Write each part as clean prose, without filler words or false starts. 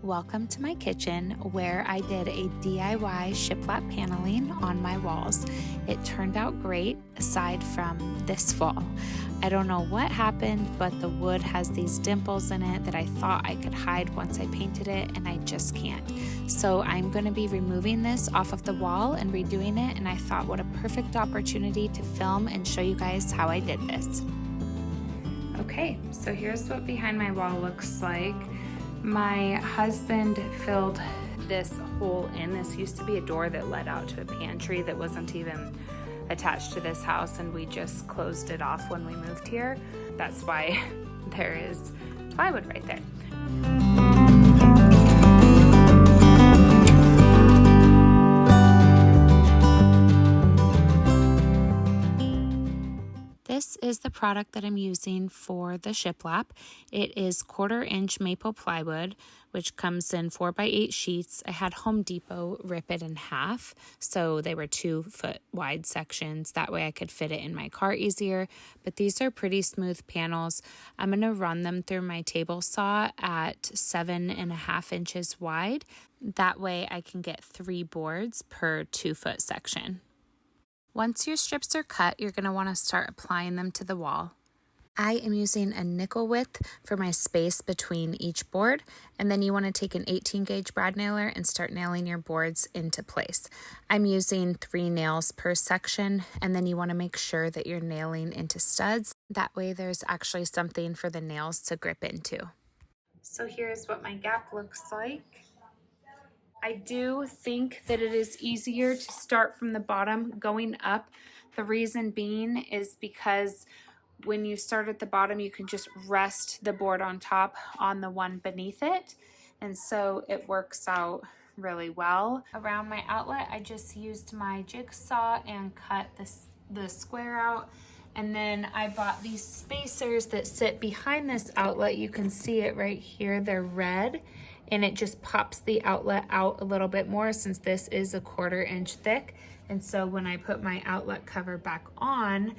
Welcome to my kitchen where I did a DIY shiplap paneling on my walls. It turned out great aside from this fall. I don't know what happened, but the wood has these dimples in it that I thought I could hide once I painted it, and I just can't. So I'm going to be removing this off of the wall and redoing it, and I thought what a perfect opportunity to film and show you guys how I did this. Okay, so here's what behind my wall looks like. My husband filled this hole in. This used to be a door that led out to a pantry that wasn't even attached to this house, and we just closed it off when we moved here. That's why there is plywood right there. This is the product that I'm using for the shiplap. It is 1/4 inch maple plywood, which comes in 4x8 sheets. I had Home Depot rip it in half, so they were 2-foot wide sections. That way I could fit it in my car easier, but these are pretty smooth panels. I'm gonna run them through my table saw at 7.5 inches wide. That way I can get 3 boards per 2-foot section. Once your strips are cut, you're going to want to start applying them to the wall. I am using a nickel width for my space between each board, and then you want to take an 18 gauge brad nailer and start nailing your boards into place. I'm using 3 nails per section, and then you want to make sure that you're nailing into studs. That way there's actually something for the nails to grip into. So here's what my gap looks like. I do think that it is easier to start from the bottom going up. The reason being is because when you start at the bottom, you can just rest the board on top on the one beneath it. And so it works out really well. Around my outlet, I just used my jigsaw and cut the square out. And then I bought these spacers that sit behind this outlet. You can see it right here, they're red. And it just pops the outlet out a little bit more since this is a 1/4 inch thick. And so when I put my outlet cover back on,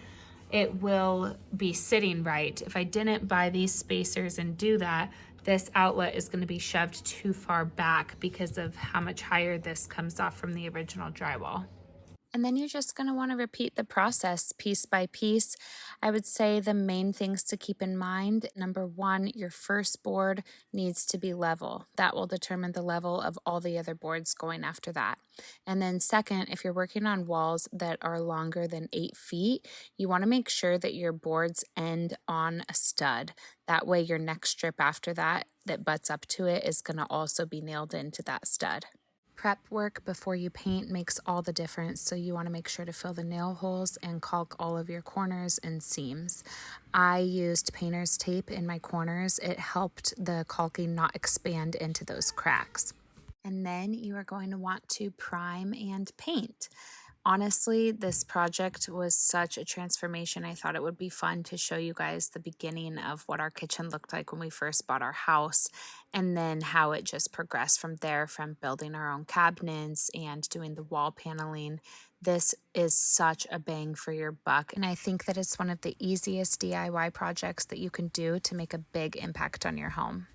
it will be sitting right. If I didn't buy these spacers and do that, this outlet is going to be shoved too far back because of how much higher this comes off from the original drywall. And then you're just going to want to repeat the process piece by piece. I would say the main things to keep in mind, number 1, your first board needs to be level. That will determine the level of all the other boards going after that. And then second, if you're working on walls that are longer than 8 feet, you want to make sure that your boards end on a stud. That way your next strip after that butts up to it is going to also be nailed into that stud. Prep work before you paint makes all the difference, so you want to make sure to fill the nail holes and caulk all of your corners and seams. I used painter's tape in my corners. It helped the caulking not expand into those cracks. And then you are going to want to prime and paint. Honestly, this project was such a transformation. I thought it would be fun to show you guys the beginning of what our kitchen looked like when we first bought our house, and then how it just progressed from there, from building our own cabinets and doing the wall paneling. This is such a bang for your buck, and I think that it's one of the easiest DIY projects that you can do to make a big impact on your home.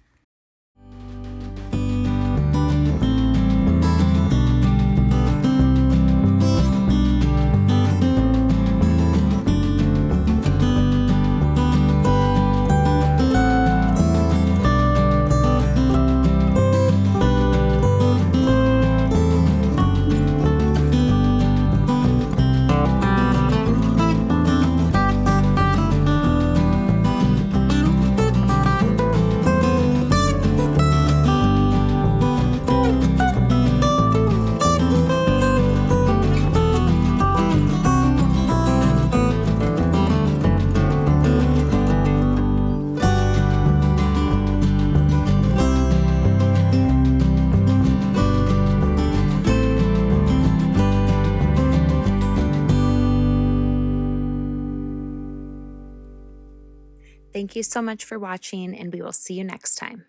Thank you so much for watching, and we will see you next time.